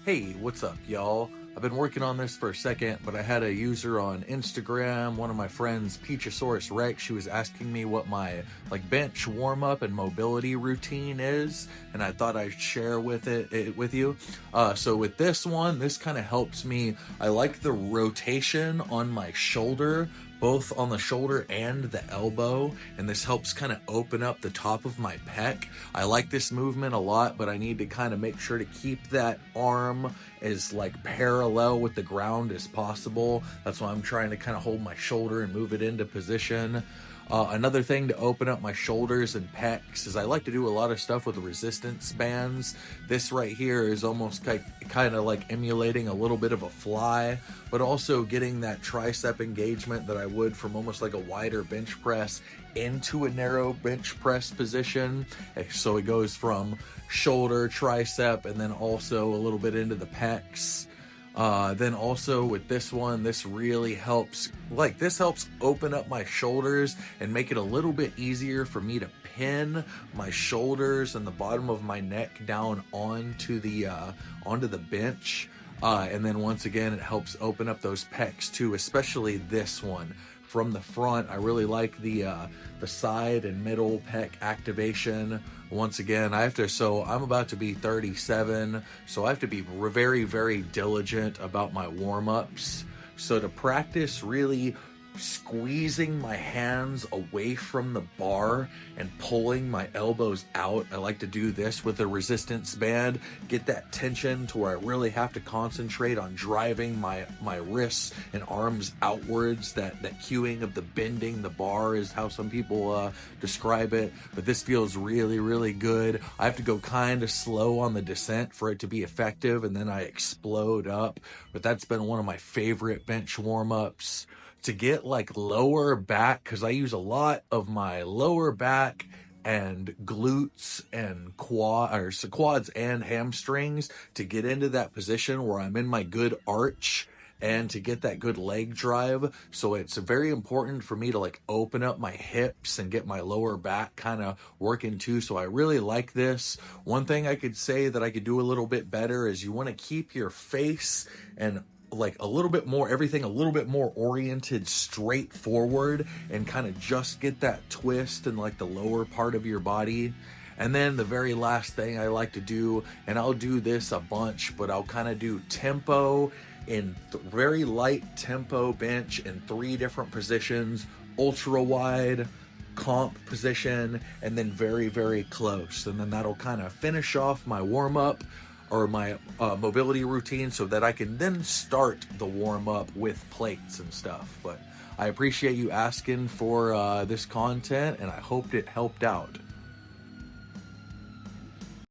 Hey, what's up, y'all? I've been working on this for a second, but I had a user on Instagram, one of my friends, Peachosaurus Rex. She was asking me what my bench warm up and mobility routine is, and I thought I'd share it with you. So with this one, this kind of helps me. I like the rotation on my shoulder, both on the shoulder and the elbow, and this helps kind of open up the top of my pec. I like this movement a lot, but I need to kind of make sure to keep that arm as parallel with the ground as possible. That's why I'm trying to kind of hold my shoulder and move it into position. Another thing to open up my shoulders and pecs is I like to do a lot of stuff with resistance bands. This right here is almost kind of like emulating a little bit of a fly, but also getting that tricep engagement that I would from almost like a wider bench press into a narrow bench press position. So it goes from shoulder, tricep, and then also a little bit into the pecs. Then also with this one, this really helps, this helps open up my shoulders and make it a little bit easier for me to pin my shoulders and the bottom of my neck down onto the bench. And then once again, it helps open up those pecs too, especially this one. From the front, I really like the side and middle pec activation. Once again, I'm about to be 37, so I have to be very, very diligent about my warm-ups. So to practice really squeezing my hands away from the bar and pulling my elbows out, I like to do this with a resistance band, get that tension to where I really have to concentrate on driving my wrists and arms outwards. That cueing of the bending the bar is how some people describe it, but this feels really, really good. I have to go kind of slow on the descent for it to be effective, and then I explode up. But that's been one of my favorite bench warm-ups. To get lower back, because I use a lot of my lower back and glutes and quads and hamstrings to get into that position where I'm in my good arch and to get that good leg drive. So it's very important for me to open up my hips and get my lower back kind of working too. So I really like this. One thing I could say that I could do a little bit better is you want to keep your face and everything a little bit more oriented straight forward and kind of just get that twist in the lower part of your body. And then the very last thing I like to do, and I'll do this a bunch, but I'll kind of do tempo in very light tempo bench in 3 different positions: ultra wide, comp position, and then very, very close. And then that'll kind of finish off my warm up or my mobility routine, so that I can then start the warm up with plates and stuff. But I appreciate you asking for this content, and I hoped it helped out.